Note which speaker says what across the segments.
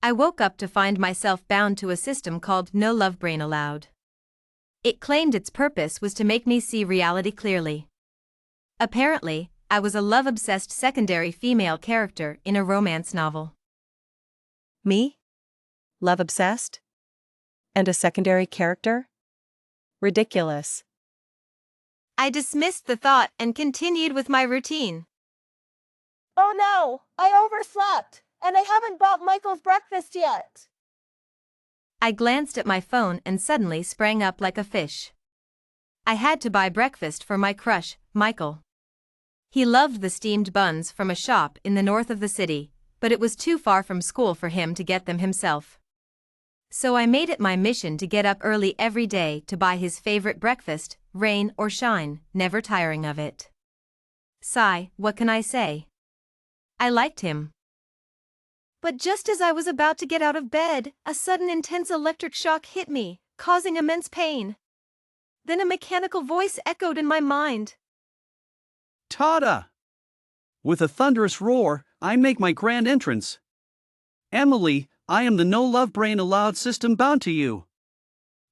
Speaker 1: I woke up to find myself bound to a system called No Love Brain Allowed. It claimed its purpose was to make me see reality clearly. Apparently, I was a love-obsessed secondary female character in a romance novel.
Speaker 2: Me? Love-obsessed? And a secondary character? Ridiculous.
Speaker 1: I dismissed the thought and continued with my routine.
Speaker 3: Oh no, I overslept, and I haven't bought Michael's breakfast yet.
Speaker 1: I glanced at my phone and suddenly sprang up like a fish. I had to buy breakfast for my crush, Michael. He loved the steamed buns from a shop in the north of the city, but it was too far from school for him to get them himself. So I made it my mission to get up early every day to buy his favorite breakfast, rain or shine, never tiring of it. Sigh, what can I say? I liked him. But just as I was about to get out of bed, a sudden intense electric shock hit me, causing immense pain. Then a mechanical voice echoed in my mind.
Speaker 4: Tada! With a thunderous roar, I make my grand entrance. Emily, I am the No Love Brain Allowed system bound to you.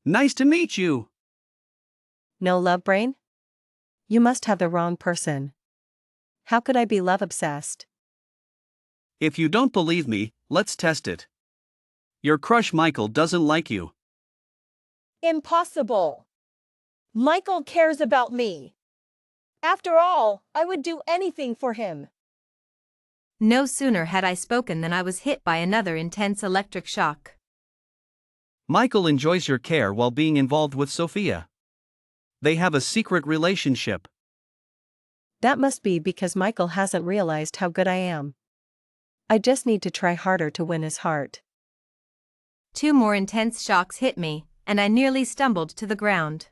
Speaker 4: Nice to meet you.
Speaker 2: No love brain? You must have the wrong person. How could I be love-obsessed?
Speaker 4: If you don't believe me, let's test it. Your crush Michael doesn't like you.
Speaker 3: Impossible. Michael cares about me. After all, I would do anything for him.
Speaker 1: No sooner had I spoken than I was hit by another intense electric shock.
Speaker 4: Michael enjoys your care while being involved with Sophia. They have a secret relationship.
Speaker 2: That must be because Michael hasn't realized how good I am. I just need to try harder to win his heart.
Speaker 1: 2 more intense shocks hit me, and I nearly stumbled to the ground.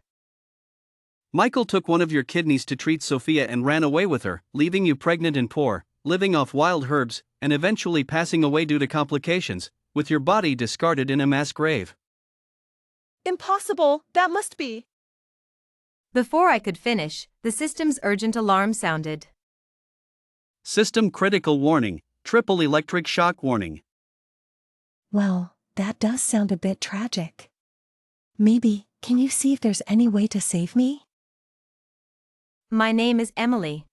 Speaker 4: Michael took one of your kidneys to treat Sophia and ran away with her, leaving you pregnant and poor, living off wild herbs, and eventually passing away due to complications, with your body discarded in a mass grave.
Speaker 3: Impossible, that must be.
Speaker 1: Before I could finish, the system's urgent alarm sounded.
Speaker 4: System critical warning, triple electric shock warning.
Speaker 2: Well, that does sound a bit tragic. Maybe, can you see if there's any way to save me?
Speaker 1: My name is Emily.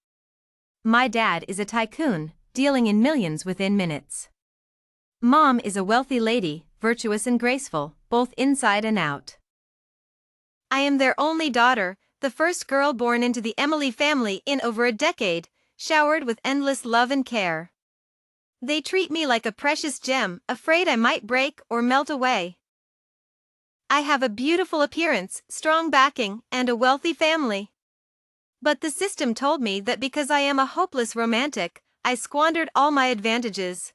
Speaker 1: My dad is a tycoon, dealing in millions within minutes. Mom is a wealthy lady, virtuous and graceful, both inside and out. I am their only daughter, the first girl born into the Emily family in over a decade, showered with endless love and care. They treat me like a precious gem, afraid I might break or melt away. I have a beautiful appearance, strong backing, and a wealthy family. But the system told me that because I am a hopeless romantic, I squandered all my advantages.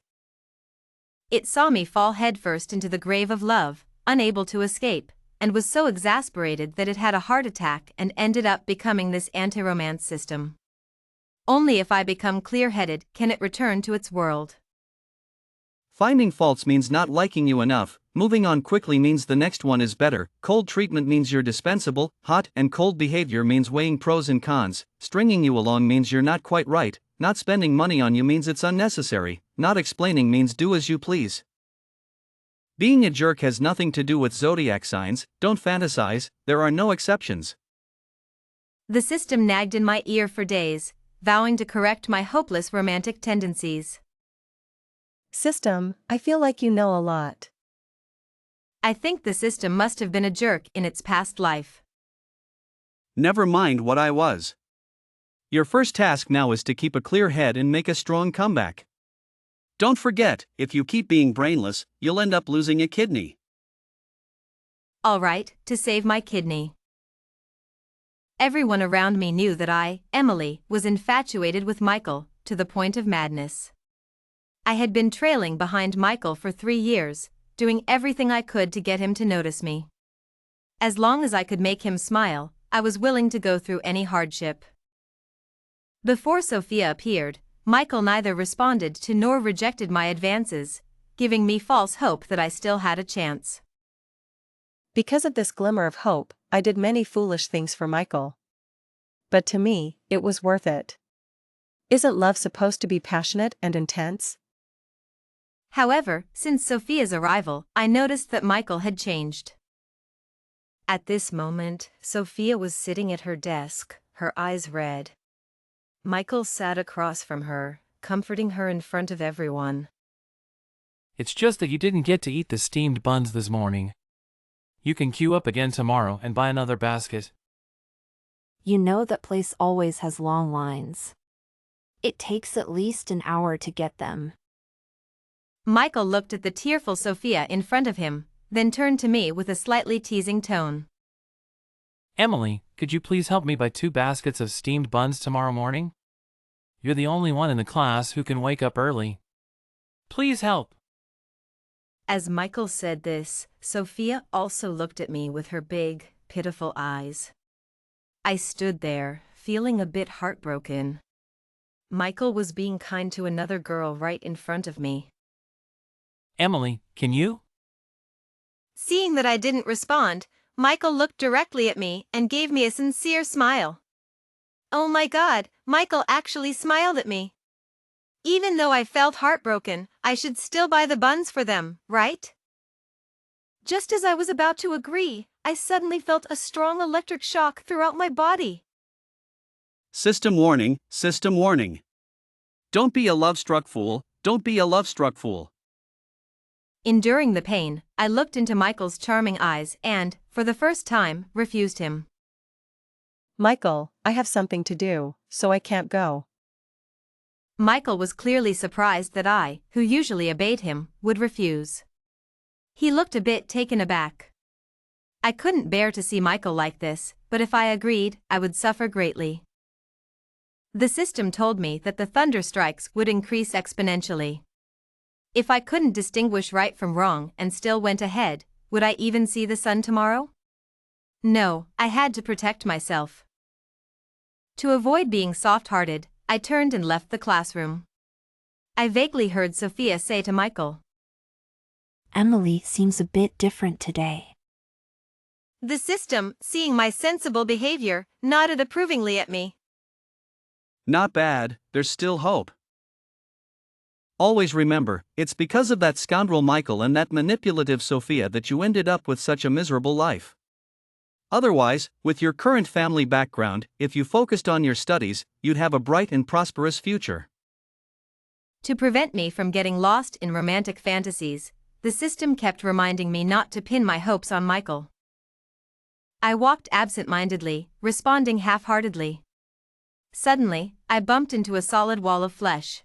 Speaker 1: It saw me fall headfirst into the grave of love, unable to escape, and was so exasperated that it had a heart attack and ended up becoming this anti-romance system. Only if I become clear-headed can it return to its world.
Speaker 4: Finding faults means not liking you enough, moving on quickly means the next one is better, cold treatment means you're dispensable, hot and cold behavior means weighing pros and cons, stringing you along means you're not quite right, not spending money on you means it's unnecessary, not explaining means do as you please. Being a jerk has nothing to do with zodiac signs, don't fantasize, there are no exceptions.
Speaker 1: The system nagged in my ear for days, vowing to correct my hopeless romantic tendencies.
Speaker 2: System, I feel like you know a lot.
Speaker 1: I think the system must have been a jerk in its past life.
Speaker 4: Never mind what I was. Your first task now is to keep a clear head and make a strong comeback. Don't forget, if you keep being brainless, you'll end up losing a kidney.
Speaker 1: All right, to save my kidney. Everyone around me knew that I, Emily, was infatuated with Michael, to the point of madness. I had been trailing behind Michael for 3 years, doing everything I could to get him to notice me. As long as I could make him smile, I was willing to go through any hardship. Before Sophia appeared, Michael neither responded to nor rejected my advances, giving me false hope that I still had a chance.
Speaker 2: Because of this glimmer of hope, I did many foolish things for Michael. But to me, it was worth it. Isn't love supposed to be passionate and intense?
Speaker 1: However, since Sophia's arrival, I noticed that Michael had changed. At this moment, Sophia was sitting at her desk, her eyes red. Michael sat across from her, comforting her in front of everyone.
Speaker 5: It's just that you didn't get to eat the steamed buns this morning. You can queue up again tomorrow and buy another basket.
Speaker 6: You know that place always has long lines. It takes at least an hour to get them.
Speaker 1: Michael looked at the tearful Sophia in front of him, then turned to me with a slightly teasing tone.
Speaker 5: Emily, could you please help me buy 2 baskets of steamed buns tomorrow morning? You're the only one in the class who can wake up early. Please help.
Speaker 1: As Michael said this, Sophia also looked at me with her big, pitiful eyes. I stood there, feeling a bit heartbroken. Michael was being kind to another girl right in front of me.
Speaker 5: Emily, can you?
Speaker 1: Seeing that I didn't respond, Michael looked directly at me and gave me a sincere smile. Oh my God, Michael actually smiled at me. Even though I felt heartbroken, I should still buy the buns for them, right? Just as I was about to agree, I suddenly felt a strong electric shock throughout my body.
Speaker 4: System warning, system warning. Don't be a love-struck fool, don't be a love-struck fool.
Speaker 1: Enduring the pain, I looked into Michael's charming eyes and, for the first time, refused him.
Speaker 2: Michael, I have something to do, so I can't go.
Speaker 1: Michael was clearly surprised that I, who usually obeyed him, would refuse. He looked a bit taken aback. I couldn't bear to see Michael like this, but if I agreed, I would suffer greatly. The system told me that the thunder strikes would increase exponentially. If I couldn't distinguish right from wrong and still went ahead, would I even see the sun tomorrow? No, I had to protect myself. To avoid being soft-hearted, I turned and left the classroom. I vaguely heard Sophia say to Michael,
Speaker 6: Emily seems a bit different today.
Speaker 1: The system, seeing my sensible behavior, nodded approvingly at me.
Speaker 4: Not bad, there's still hope. Always remember, it's because of that scoundrel Michael and that manipulative Sophia that you ended up with such a miserable life. Otherwise, with your current family background, if you focused on your studies, you'd have a bright and prosperous future.
Speaker 1: To prevent me from getting lost in romantic fantasies, the system kept reminding me not to pin my hopes on Michael. I walked absent-mindedly, responding half-heartedly. Suddenly, I bumped into a solid wall of flesh.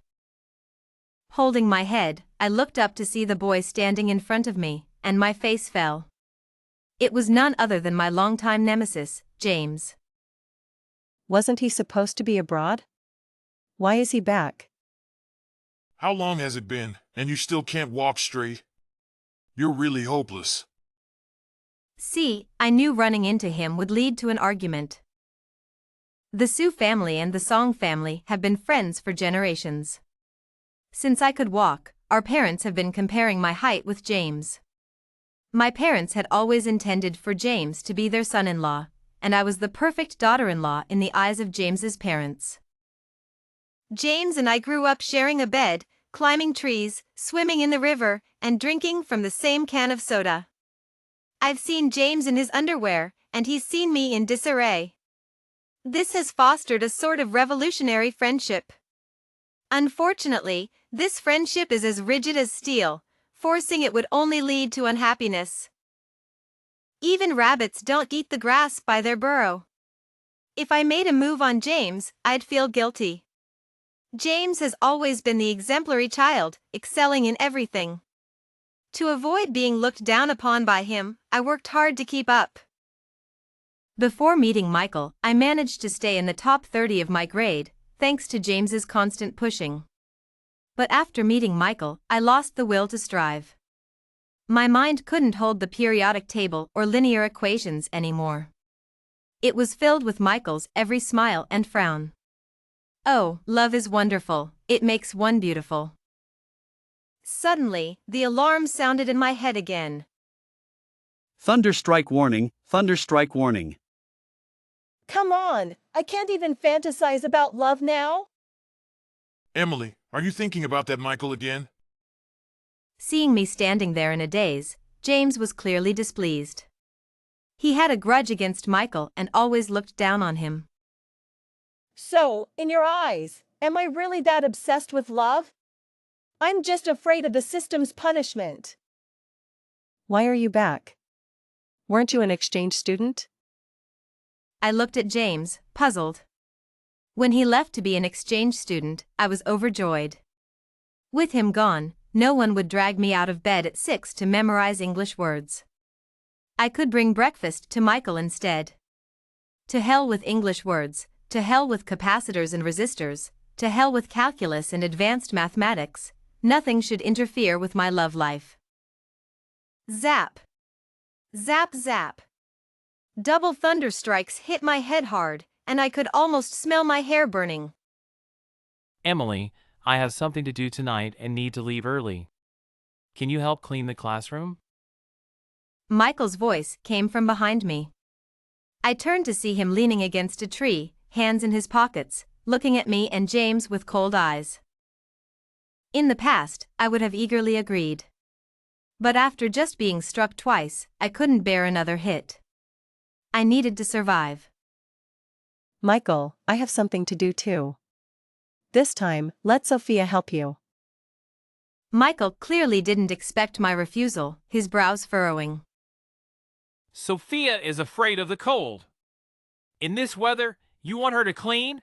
Speaker 1: Holding my head, I looked up to see the boy standing in front of me, and my face fell. It was none other than my longtime nemesis, James.
Speaker 2: Wasn't he supposed to be abroad? Why is he back?
Speaker 7: How long has it been, and you still can't walk straight? You're really hopeless.
Speaker 1: See, I knew running into him would lead to an argument. The Sue family and the Song family have been friends for generations. Since I could walk, our parents have been comparing my height with James. My parents had always intended for James to be their son-in-law, and I was the perfect daughter-in-law in the eyes of James's parents. James and I grew up sharing a bed, climbing trees, swimming in the river, and drinking from the same can of soda. I've seen James in his underwear, and he's seen me in disarray. This has fostered a sort of revolutionary friendship. Unfortunately, this friendship is as rigid as steel, forcing it would only lead to unhappiness. Even rabbits don't eat the grass by their burrow. If I made a move on James, I'd feel guilty. James has always been the exemplary child, excelling in everything. To avoid being looked down upon by him, I worked hard to keep up. Before meeting Michael, I managed to stay in the top 30 of my grade, thanks to James's constant pushing. But after meeting Michael, I lost the will to strive. My mind couldn't hold the periodic table or linear equations anymore. It was filled with Michael's every smile and frown. Oh, love is wonderful, it makes one beautiful. Suddenly, the alarm sounded in my head again.
Speaker 4: Thunderstrike warning, thunderstrike warning.
Speaker 3: Come on, I can't even fantasize about love now.
Speaker 7: Emily, are you thinking about that Michael again?
Speaker 1: Seeing me standing there in a daze, James was clearly displeased. He had a grudge against Michael and always looked down on him.
Speaker 3: So, in your eyes, am I really that obsessed with love? I'm just afraid of the system's punishment.
Speaker 2: Why are you back? Weren't you an exchange student?
Speaker 1: I looked at James, puzzled. When he left to be an exchange student, I was overjoyed. With him gone, no one would drag me out of bed at 6 to memorize English words. I could bring breakfast to Michael instead. To hell with English words, to hell with capacitors and resistors, to hell with calculus and advanced mathematics. Nothing should interfere with my love life. Zap! Zap zap! Double thunder strikes hit my head hard, and I could almost smell my hair burning.
Speaker 5: Emily, I have something to do tonight and need to leave early. Can you help clean the classroom?
Speaker 1: Michael's voice came from behind me. I turned to see him leaning against a tree, hands in his pockets, looking at me and James with cold eyes. In the past, I would have eagerly agreed. But after just being struck twice, I couldn't bear another hit. I needed to survive.
Speaker 2: Michael, I have something to do too. This time, let Sophia help you.
Speaker 1: Michael clearly didn't expect my refusal, his brows furrowing.
Speaker 5: Sophia is afraid of the cold. In this weather, you want her to clean?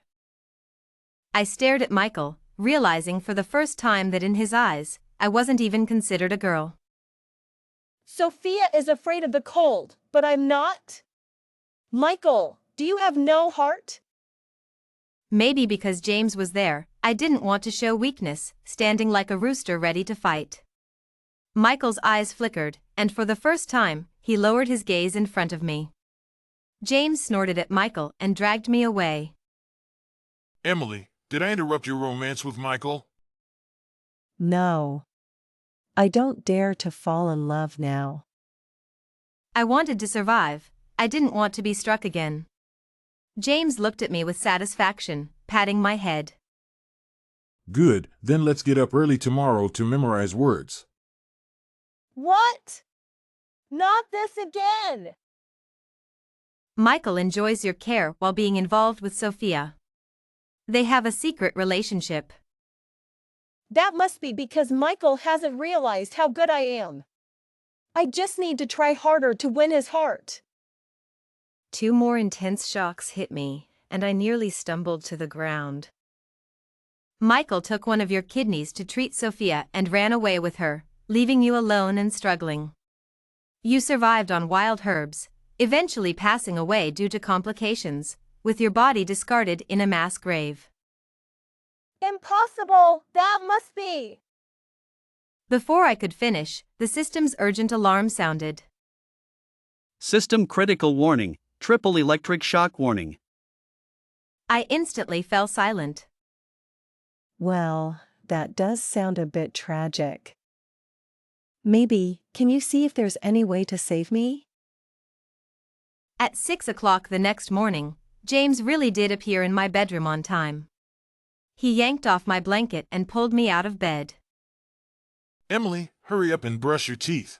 Speaker 1: I stared at Michael, realizing for the first time that in his eyes, I wasn't even considered a girl.
Speaker 3: Sophia is afraid of the cold, but I'm not. Michael, do you have no heart?
Speaker 1: Maybe because James was there, I didn't want to show weakness, standing like a rooster ready to fight. Michael's eyes flickered, and for the first time, he lowered his gaze in front of me. James snorted at Michael and dragged me away.
Speaker 7: Emily, did I interrupt your romance with Michael?
Speaker 2: No. I don't dare to fall in love now.
Speaker 1: I wanted to survive. I didn't want to be struck again. James looked at me with satisfaction, patting my head.
Speaker 7: Good, then let's get up early tomorrow to memorize words.
Speaker 3: What? Not this again!
Speaker 1: Michael enjoys your care while being involved with Sophia. They have a secret relationship.
Speaker 3: That must be because Michael hasn't realized how good I am. I just need to try harder to win his heart.
Speaker 1: 2 more intense shocks hit me, and I nearly stumbled to the ground. Michael took one of your kidneys to treat Sophia and ran away with her, leaving you alone and struggling. You survived on wild herbs, eventually passing away due to complications, with your body discarded in a mass grave.
Speaker 3: Impossible! That must be!
Speaker 1: Before I could finish, the system's urgent alarm sounded.
Speaker 4: System critical warning, triple electric shock warning.
Speaker 1: I instantly fell silent.
Speaker 2: Well, that does sound a bit tragic. Maybe, can you see if there's any way to save me?
Speaker 1: At 6 o'clock the next morning, James really did appear in my bedroom on time. He yanked off my blanket and pulled me out of bed.
Speaker 7: Emily, hurry up and brush your teeth.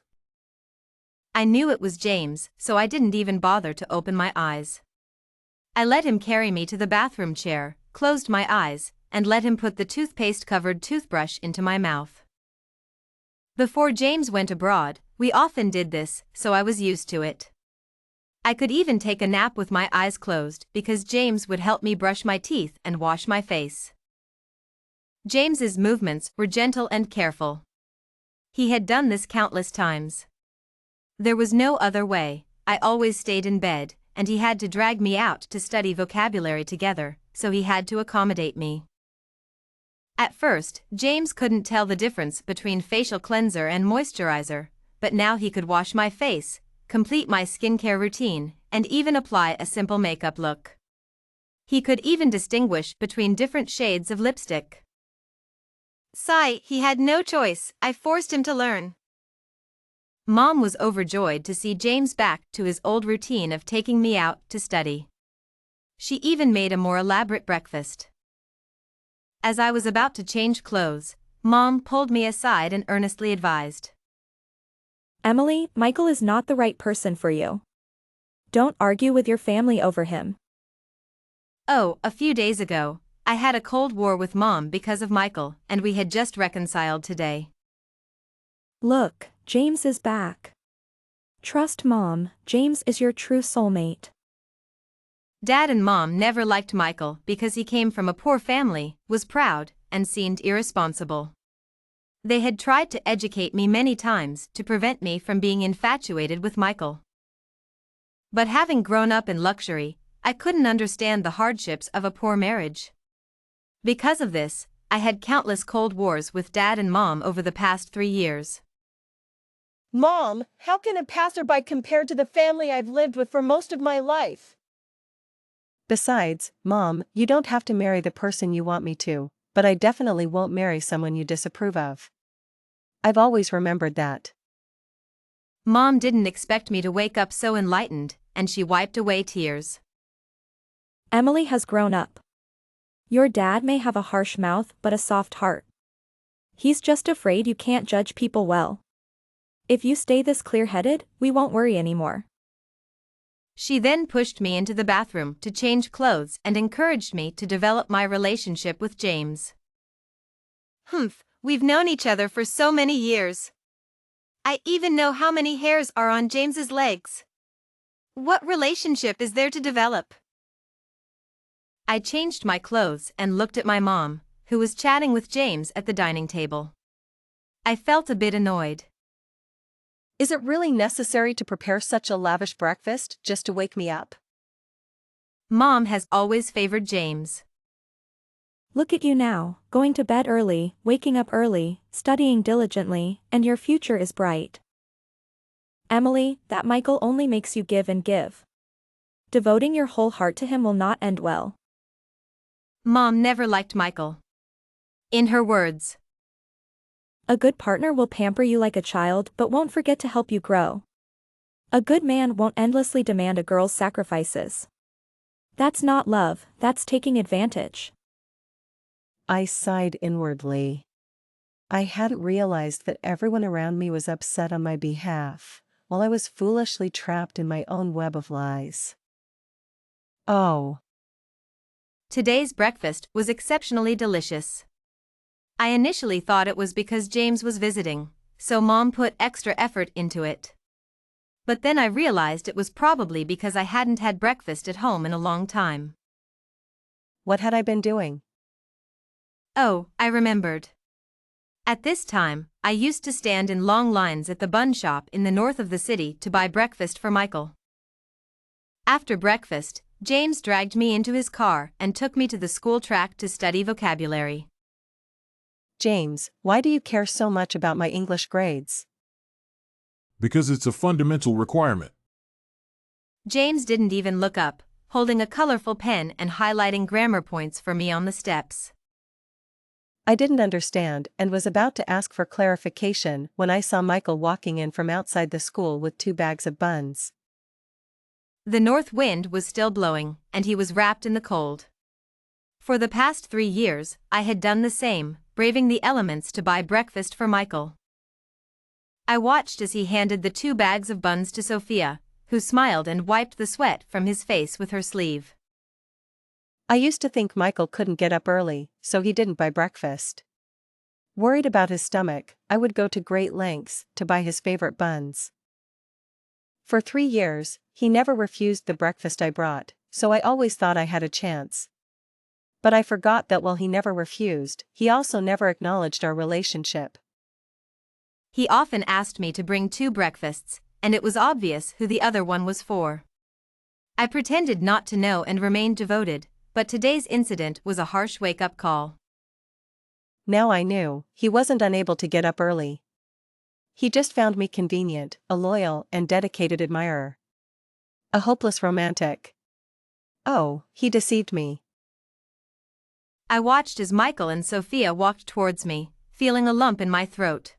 Speaker 1: I knew it was James, so I didn't even bother to open my eyes. I let him carry me to the bathroom chair, closed my eyes, and let him put the toothpaste-covered toothbrush into my mouth. Before James went abroad, we often did this, so I was used to it. I could even take a nap with my eyes closed because James would help me brush my teeth and wash my face. James's movements were gentle and careful. He had done this countless times. There was no other way. I always stayed in bed, and he had to drag me out to study vocabulary together, so he had to accommodate me. At first, James couldn't tell the difference between facial cleanser and moisturizer, but now he could wash my face, complete my skincare routine, and even apply a simple makeup look. He could even distinguish between different shades of lipstick. Sigh, he had no choice. I forced him to learn. Mom was overjoyed to see James back to his old routine of taking me out to study. She even made a more elaborate breakfast. As I was about to change clothes, Mom pulled me aside and earnestly advised.
Speaker 8: Emily, Michael is not the right person for you. Don't argue with your family over him.
Speaker 1: Oh, a few days ago, I had a cold war with Mom because of Michael, and we had just reconciled today.
Speaker 8: Look, James is back. Trust Mom, James is your true soulmate.
Speaker 1: Dad and Mom never liked Michael because he came from a poor family, was proud, and seemed irresponsible. They had tried to educate me many times to prevent me from being infatuated with Michael. But having grown up in luxury, I couldn't understand the hardships of a poor marriage. Because of this, I had countless cold wars with Dad and Mom over the past 3 years.
Speaker 3: Mom, how can a passerby compare to the family I've lived with for most of my life?
Speaker 2: Besides, Mom, you don't have to marry the person you want me to, but I definitely won't marry someone you disapprove of. I've always remembered that.
Speaker 1: Mom didn't expect me to wake up so enlightened, and she wiped away tears.
Speaker 8: Emily has grown up. Your dad may have a harsh mouth but a soft heart. He's just afraid you can't judge people well. If you stay this clear-headed, we won't worry anymore.
Speaker 1: She then pushed me into the bathroom to change clothes and encouraged me to develop my relationship with James. We've known each other for so many years. I even know how many hairs are on James's legs. What relationship is there to develop? I changed my clothes and looked at my mom, who was chatting with James at the dining table. I felt a bit annoyed.
Speaker 2: Is it really necessary to prepare such a lavish breakfast just to wake me up?
Speaker 1: Mom has always favored James.
Speaker 8: Look at you now, going to bed early, waking up early, studying diligently, and your future is bright. Emily, that Michael only makes you give and give. Devoting your whole heart to him will not end well.
Speaker 1: Mom never liked Michael. In her words,
Speaker 8: A good partner will pamper you like a child but won't forget to help you grow. A good man won't endlessly demand a girl's sacrifices. That's not love, that's taking advantage.
Speaker 2: I sighed inwardly. I hadn't realized that everyone around me was upset on my behalf, while I was foolishly trapped in my own web of lies. Oh.
Speaker 1: Today's breakfast was exceptionally delicious. I initially thought it was because James was visiting, so Mom put extra effort into it. But then I realized it was probably because I hadn't had breakfast at home in a long time.
Speaker 2: What had I been doing?
Speaker 1: Oh, I remembered. At this time, I used to stand in long lines at the bun shop in the north of the city to buy breakfast for Michael. After breakfast, James dragged me into his car and took me to the school track to study vocabulary.
Speaker 2: James, why do you care so much about my English grades?
Speaker 7: Because it's a fundamental requirement.
Speaker 1: James didn't even look up, holding a colorful pen and highlighting grammar points for me on the steps.
Speaker 2: I didn't understand and was about to ask for clarification when I saw Michael walking in from outside the school with 2 bags of buns.
Speaker 1: The north wind was still blowing, and he was wrapped in the cold. For the past 3 years, I had done the same, braving the elements to buy breakfast for Michael. I watched as he handed the 2 bags of buns to Sophia, who smiled and wiped the sweat from his face with her sleeve.
Speaker 2: I used to think Michael couldn't get up early, so he didn't buy breakfast. Worried about his stomach, I would go to great lengths to buy his favorite buns. For 3 years, he never refused the breakfast I brought, so I always thought I had a chance. But I forgot that while he never refused, he also never acknowledged our relationship.
Speaker 1: He often asked me to bring 2 breakfasts, and it was obvious who the other one was for. I pretended not to know and remained devoted, but today's incident was a harsh wake-up call.
Speaker 2: Now I knew, he wasn't unable to get up early. He just found me convenient, a loyal and dedicated admirer. A hopeless romantic. Oh, he deceived me.
Speaker 1: I watched as Michael and Sophia walked towards me, feeling a lump in my throat.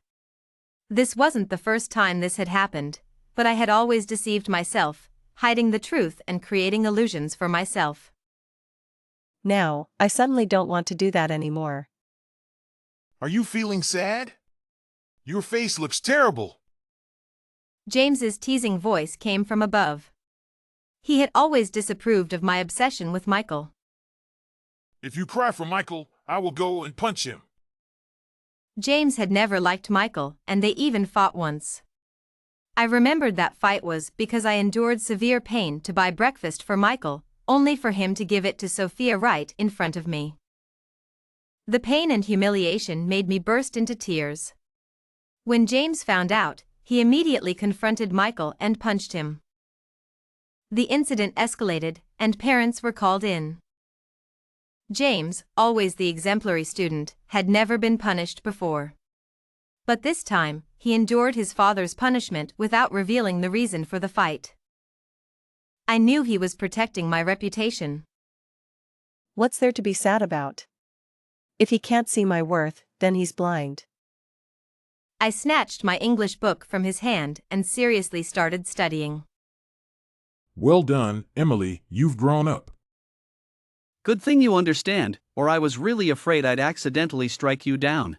Speaker 1: This wasn't the first time this had happened, but I had always deceived myself, hiding the truth and creating illusions for myself.
Speaker 2: Now, I suddenly don't want to do that anymore.
Speaker 7: Are you feeling sad? Your face looks terrible.
Speaker 1: James's teasing voice came from above. He had always disapproved of my obsession with Michael.
Speaker 7: If you cry for Michael, I will go and punch him.
Speaker 1: James had never liked Michael, and they even fought once. I remembered that fight was because I endured severe pain to buy breakfast for Michael, only for him to give it to Sophia right in front of me. The pain and humiliation made me burst into tears. When James found out, he immediately confronted Michael and punched him. The incident escalated, and parents were called in. James, always the exemplary student, had never been punished before. But this time, he endured his father's punishment without revealing the reason for the fight. I knew he was protecting my reputation.
Speaker 2: What's there to be sad about? If he can't see my worth, then he's blind.
Speaker 1: I snatched my English book from his hand and seriously started studying.
Speaker 7: Well done, Emily, you've grown up.
Speaker 4: Good thing you understand, or I was really afraid I'd accidentally strike you down.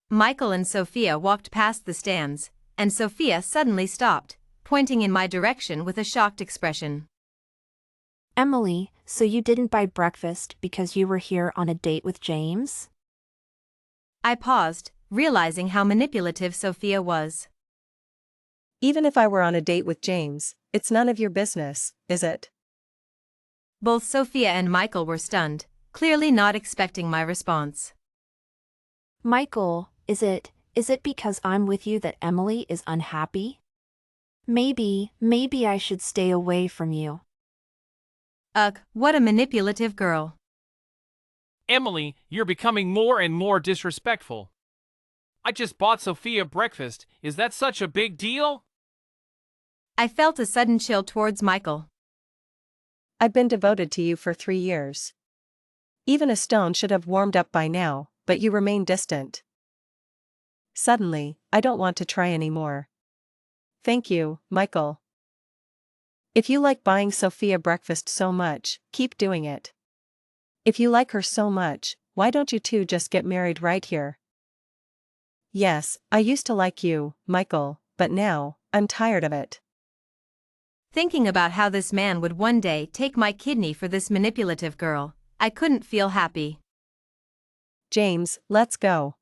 Speaker 1: Michael and Sophia walked past the stands, and Sophia suddenly stopped, pointing in my direction with a shocked expression.
Speaker 6: Emily, so you didn't buy breakfast because you were here on a date with James?
Speaker 1: I paused, realizing how manipulative Sophia was.
Speaker 2: Even if I were on a date with James, it's none of your business, is it?
Speaker 1: Both Sophia and Michael were stunned, clearly not expecting my response.
Speaker 6: Michael, is it because I'm with you that Emily is unhappy? Maybe I should stay away from you.
Speaker 1: Ugh, what a manipulative girl.
Speaker 5: Emily, you're becoming more and more disrespectful. I just bought Sophia breakfast. Is that such a big deal?
Speaker 1: I felt a sudden chill towards Michael.
Speaker 2: I've been devoted to you for 3 years. Even a stone should have warmed up by now, but you remain distant. Suddenly, I don't want to try anymore. Thank you, Michael. If you like buying Sophia breakfast so much, keep doing it. If you like her so much, why don't you two just get married right here? Yes, I used to like you, Michael, but now, I'm tired of it.
Speaker 1: Thinking about how this man would one day take my kidney for this manipulative girl, I couldn't feel happy.
Speaker 2: James, let's go.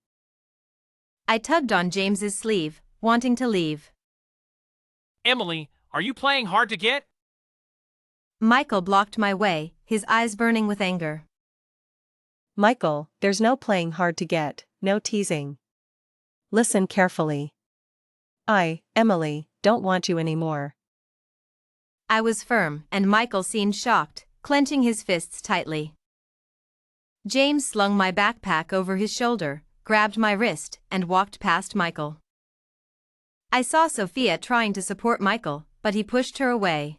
Speaker 1: I tugged on James's sleeve, wanting to leave.
Speaker 5: Emily, are you playing hard to get?
Speaker 1: Michael blocked my way, his eyes burning with anger.
Speaker 2: Michael, there's no playing hard to get, no teasing. Listen carefully. I, Emily, don't want you anymore.
Speaker 1: I was firm, and Michael seemed shocked, clenching his fists tightly. James slung my backpack over his shoulder, grabbed my wrist, and walked past Michael. I saw Sophia trying to support Michael, but he pushed her away.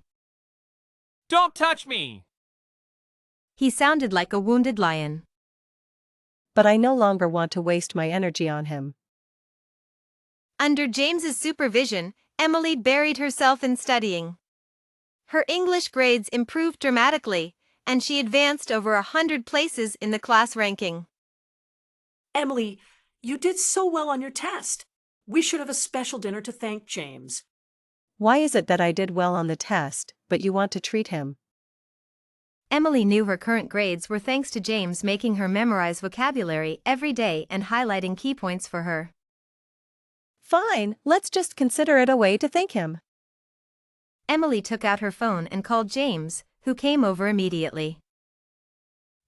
Speaker 5: Don't touch me!
Speaker 1: He sounded like a wounded lion.
Speaker 2: But I no longer want to waste my energy on him.
Speaker 1: Under James's supervision, Emily buried herself in studying. Her English grades improved dramatically, and she advanced over 100 places in the class ranking.
Speaker 9: Emily, you did so well on your test. We should have a special dinner to thank James.
Speaker 2: Why is it that I did well on the test, but you want to treat him?
Speaker 1: Emily knew her current grades were thanks to James making her memorize vocabulary every day and highlighting key points for her.
Speaker 2: Fine, let's just consider it a way to thank him.
Speaker 1: Emily took out her phone and called James, who came over immediately.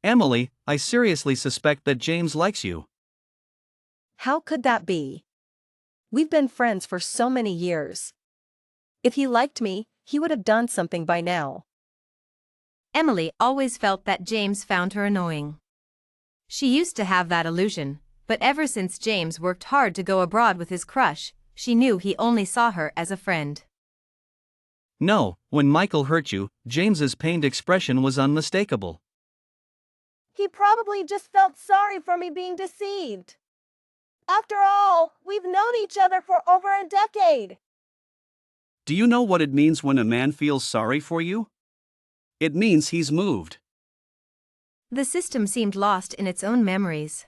Speaker 4: Emily, I seriously suspect that James likes you.
Speaker 2: How could that be? We've been friends for so many years. If he liked me, he would have done something by now.
Speaker 1: Emily always felt that James found her annoying. She used to have that illusion, but ever since James worked hard to go abroad with his crush, she knew he only saw her as a friend.
Speaker 4: No, when Michael hurt you, James's pained expression was unmistakable.
Speaker 3: He probably just felt sorry for me being deceived. After all, we've known each other for over a decade.
Speaker 4: Do you know what it means when a man feels sorry for you? It means he's moved.
Speaker 1: The system seemed lost in its own memories.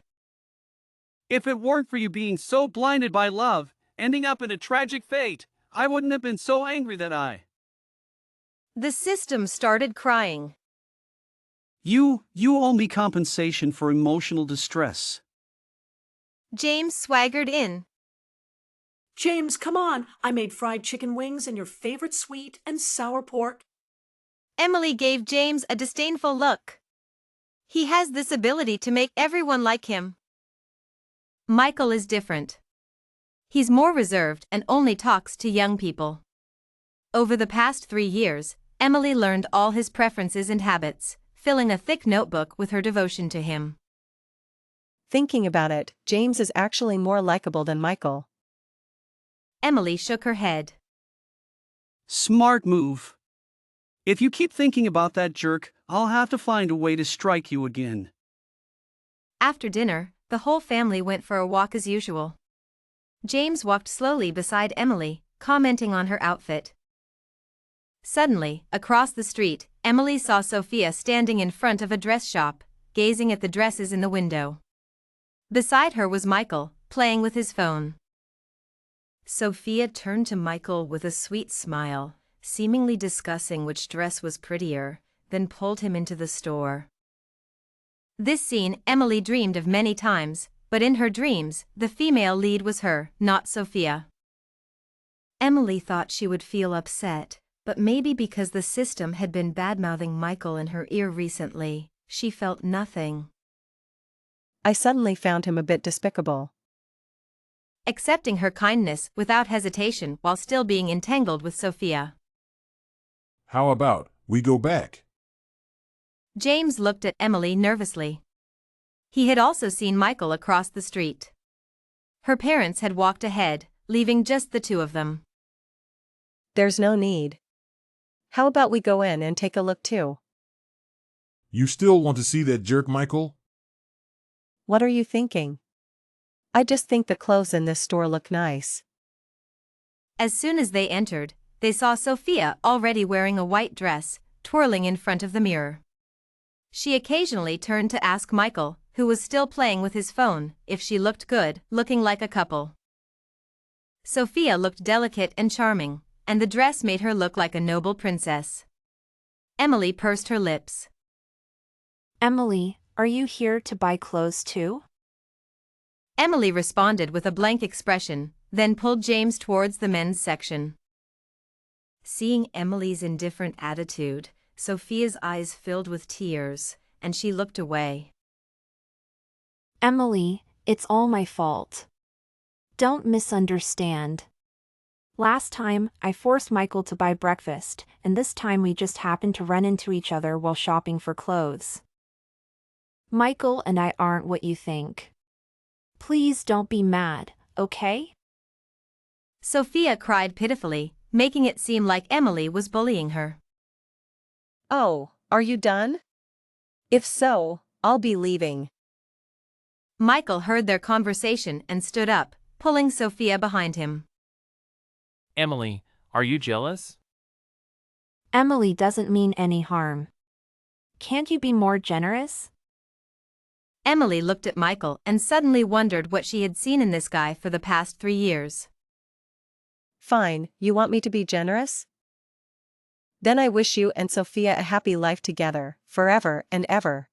Speaker 10: If it weren't for you being so blinded by love, ending up in a tragic fate, I wouldn't have been so angry that I.
Speaker 1: The system started crying.
Speaker 4: You owe me compensation for emotional distress.
Speaker 1: James swaggered in.
Speaker 9: James, come on. I made fried chicken wings and your favorite sweet and sour pork.
Speaker 1: Emily gave James a disdainful look. He has this ability to make everyone like him. Michael is different. He's more reserved and only talks to young people. Over the past 3 years, Emily learned all his preferences and habits, filling a thick notebook with her devotion to him.
Speaker 2: Thinking about it, James is actually more likable than Michael.
Speaker 1: Emily shook her head.
Speaker 4: Smart move. If you keep thinking about that jerk, I'll have to find a way to strike you again.
Speaker 1: After dinner, the whole family went for a walk as usual. James walked slowly beside Emily, commenting on her outfit. Suddenly, across the street, Emily saw Sophia standing in front of a dress shop, gazing at the dresses in the window. Beside her was Michael, playing with his phone. Sophia turned to Michael with a sweet smile, seemingly discussing which dress was prettier, then pulled him into the store. This scene Emily dreamed of many times, but in her dreams, the female lead was her, not Sophia. Emily thought she would feel upset, but maybe because the system had been badmouthing Michael in her ear recently, she felt nothing.
Speaker 2: I suddenly found him a bit despicable.
Speaker 1: Accepting her kindness without hesitation while still being entangled with Sophia.
Speaker 7: How about we go back?
Speaker 1: James looked at Emily nervously. He had also seen Michael across the street. Her parents had walked ahead, leaving just the two of them.
Speaker 2: There's no need. How about we go in and take a look too?
Speaker 7: You still want to see that jerk, Michael?
Speaker 2: What are you thinking? I just think the clothes in this store look nice.
Speaker 1: As soon as they entered, they saw Sophia already wearing a white dress, twirling in front of the mirror. She occasionally turned to ask Michael, who was still playing with his phone, if she looked good, looking like a couple. Sophia looked delicate and charming, and the dress made her look like a noble princess. Emily pursed her lips.
Speaker 6: Emily, are you here to buy clothes too?
Speaker 1: Emily responded with a blank expression, then pulled James towards the men's section. Seeing Emily's indifferent attitude, Sophia's eyes filled with tears, and she looked away.
Speaker 6: Emily, it's all my fault. Don't misunderstand. Last time, I forced Michael to buy breakfast, and this time we just happened to run into each other while shopping for clothes. Michael and I aren't what you think. Please don't be mad, okay?
Speaker 1: Sophia cried pitifully, making it seem like Emily was bullying her.
Speaker 2: Oh, are you done? If so, I'll be leaving.
Speaker 1: Michael heard their conversation and stood up, pulling Sophia behind him.
Speaker 5: Emily, are you jealous?
Speaker 6: Emily doesn't mean any harm. Can't you be more generous?
Speaker 1: Emily looked at Michael and suddenly wondered what she had seen in this guy for the past 3 years.
Speaker 2: Fine, you want me to be generous? Then I wish you and Sophia a happy life together, forever and ever.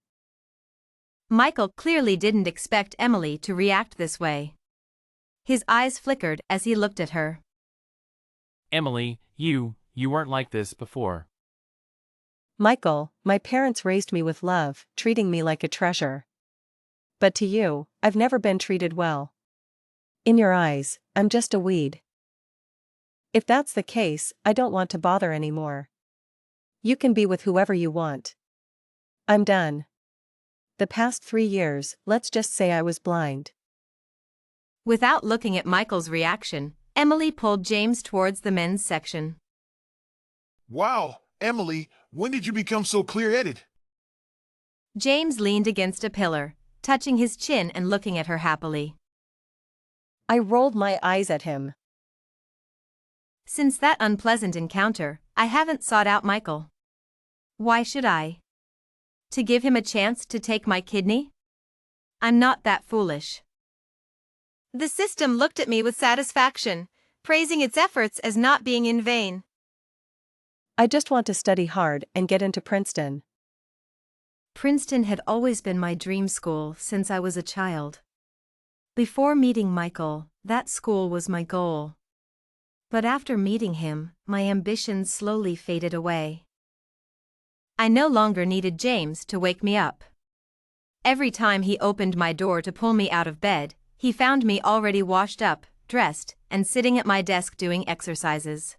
Speaker 1: Michael clearly didn't expect Emily to react this way. His eyes flickered as he looked at her.
Speaker 5: Emily, you weren't like this before.
Speaker 2: Michael, my parents raised me with love, treating me like a treasure. But to you, I've never been treated well. In your eyes, I'm just a weed. If that's the case, I don't want to bother anymore. You can be with whoever you want. I'm done. The past 3 years, let's just say I was blind.
Speaker 1: Without looking at Michael's reaction, Emily pulled James towards the men's section.
Speaker 7: Wow, Emily, when did you become so clear-headed?
Speaker 1: James leaned against a pillar, touching his chin and looking at her happily.
Speaker 2: I rolled my eyes at him.
Speaker 1: Since that unpleasant encounter, I haven't sought out Michael. Why should I? To give him a chance to take my kidney? I'm not that foolish. The system looked at me with satisfaction, praising its efforts as not being in vain.
Speaker 2: I just want to study hard and get into Princeton.
Speaker 1: Princeton had always been my dream school since I was a child. Before meeting Michael, that school was my goal. But after meeting him, my ambitions slowly faded away. I no longer needed James to wake me up. Every time he opened my door to pull me out of bed, he found me already washed up, dressed, and sitting at my desk doing exercises.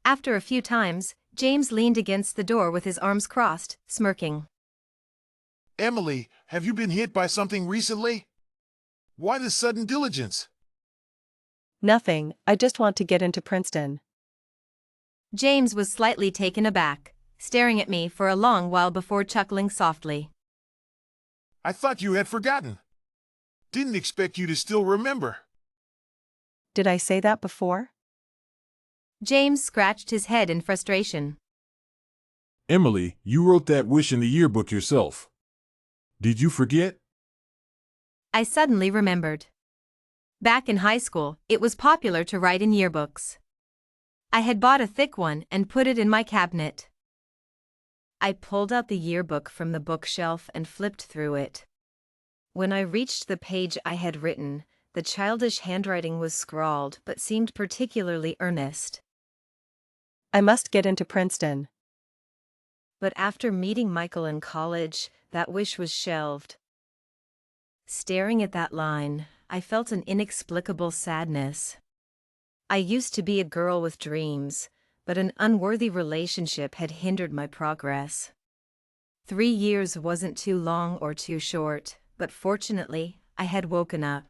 Speaker 1: After a few times, James leaned against the door with his arms crossed, smirking.
Speaker 7: Emily, have you been hit by something recently? Why the sudden diligence?
Speaker 2: Nothing, I just want to get into Princeton.
Speaker 1: James was slightly taken aback, staring at me for a long while before chuckling softly.
Speaker 7: I thought you had forgotten. Didn't expect you to still remember.
Speaker 2: Did I say that before?
Speaker 1: James scratched his head in frustration.
Speaker 7: Emily, you wrote that wish in the yearbook yourself. Did you forget?
Speaker 1: I suddenly remembered. Back in high school, it was popular to write in yearbooks. I had bought a thick one and put it in my cabinet. I pulled out the yearbook from the bookshelf and flipped through it. When I reached the page I had written, the childish handwriting was scrawled but seemed particularly earnest.
Speaker 2: I must get into Princeton.
Speaker 1: But after meeting Michael in college, that wish was shelved. Staring at that line, I felt an inexplicable sadness. I used to be a girl with dreams, but an unworthy relationship had hindered my progress. 3 years wasn't too long or too short, but fortunately, I had woken up.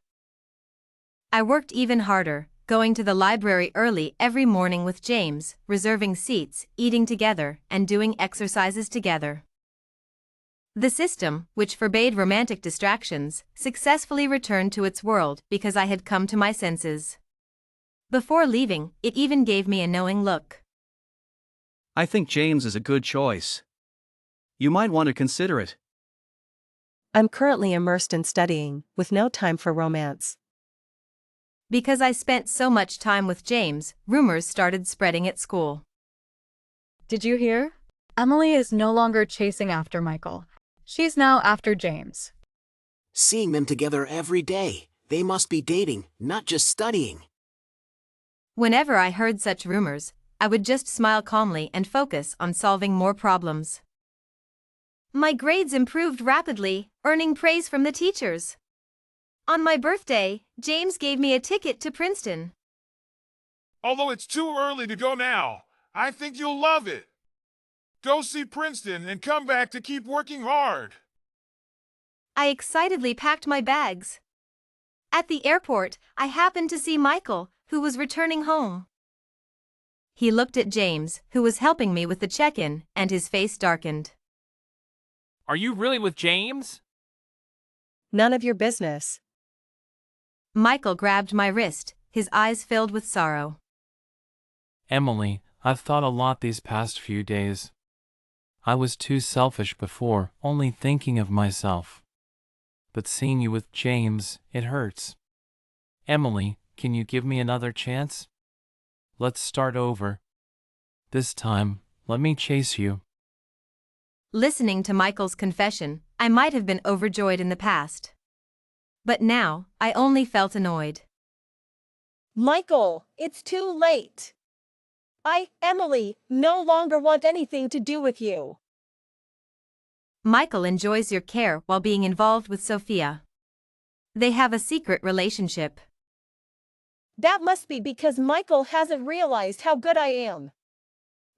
Speaker 1: I worked even harder, going to the library early every morning with James, reserving seats, eating together, and doing exercises together. The system, which forbade romantic distractions, successfully returned to its world because I had come to my senses. Before leaving, it even gave me a knowing look.
Speaker 4: I think James is a good choice. You might want to consider it.
Speaker 2: I'm currently immersed in studying, with no time for romance.
Speaker 1: Because I spent so much time with James, rumors started spreading at school.
Speaker 11: Did you hear? Emily is no longer chasing after Michael. She's now after James.
Speaker 12: Seeing them together every day, they must be dating, not just studying.
Speaker 1: Whenever I heard such rumors, I would just smile calmly and focus on solving more problems. My grades improved rapidly, earning praise from the teachers. On my birthday, James gave me a ticket to Princeton.
Speaker 7: Although it's too early to go now, I think you'll love it. Go see Princeton and come back to keep working hard.
Speaker 1: I excitedly packed my bags. At the airport, I happened to see Michael, who was returning home. He looked at James, who was helping me with the check-in, and his face darkened.
Speaker 5: Are you really with James?
Speaker 2: None of your business.
Speaker 1: Michael grabbed my wrist, his eyes filled with sorrow.
Speaker 5: Emily, I've thought a lot these past few days. I was too selfish before, only thinking of myself. But seeing you with James, it hurts. Emily, can you give me another chance? Let's start over. This time, let me chase you.
Speaker 1: Listening to Michael's confession, I might have been overjoyed in the past. But now, I only felt annoyed.
Speaker 3: Michael, it's too late. Emily, no longer want anything to do with you.
Speaker 1: Michael enjoys your care while being involved with Sophia. They have a secret relationship.
Speaker 3: That must be because Michael hasn't realized how good I am.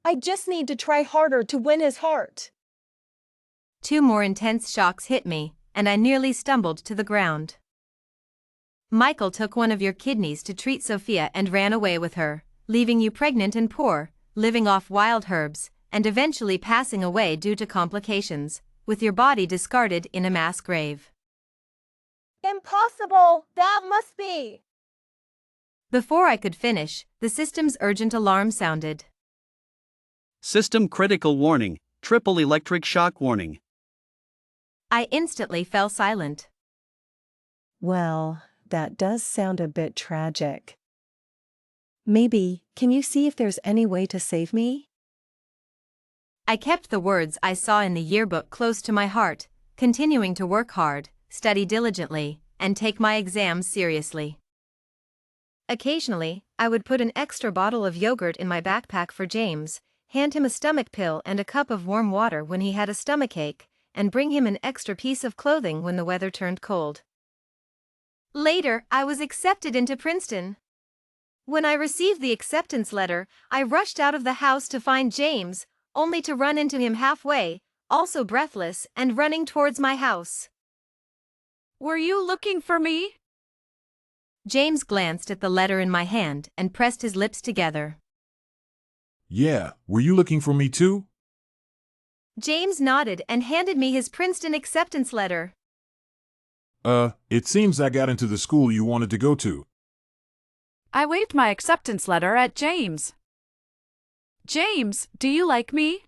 Speaker 3: I just need to try harder to win his heart.
Speaker 1: 2 more intense shocks hit me, and I nearly stumbled to the ground. Michael took one of your kidneys to treat Sophia and ran away with her, leaving you pregnant and poor, living off wild herbs, and eventually passing away due to complications, with your body discarded in a mass grave.
Speaker 3: Impossible! That must be!
Speaker 1: Before I could finish, the system's urgent alarm sounded.
Speaker 4: System critical warning, triple electric shock warning.
Speaker 1: I instantly fell silent.
Speaker 2: Well, That does sound a bit tragic. Maybe, can you see if there's any way to save me?
Speaker 1: I kept the words I saw in the yearbook close to my heart, continuing to work hard, study diligently, and take my exams seriously. Occasionally, I would put an extra bottle of yogurt in my backpack for James, hand him a stomach pill and a cup of warm water when he had a stomachache, and bring him an extra piece of clothing when the weather turned cold. Later, I was accepted into Princeton. When I received the acceptance letter, I rushed out of the house to find James, only to run into him halfway, also breathless and running towards my house.
Speaker 13: Were you looking for me?
Speaker 1: James glanced at the letter in my hand and pressed his lips together.
Speaker 7: Yeah, were you looking for me too?
Speaker 1: James nodded and handed me his Princeton acceptance letter.
Speaker 7: It seems I got into the school you wanted to go to.
Speaker 13: I waved my acceptance letter at James. James, do you like me?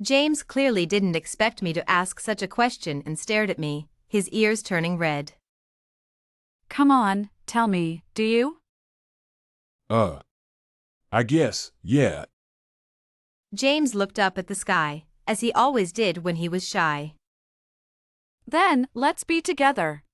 Speaker 1: James clearly didn't expect me to ask such a question and stared at me, his ears turning red.
Speaker 13: Come on, tell me, do you?
Speaker 7: I guess, yeah.
Speaker 1: James looked up at the sky, as he always did when he was shy.
Speaker 13: Then, let's be together.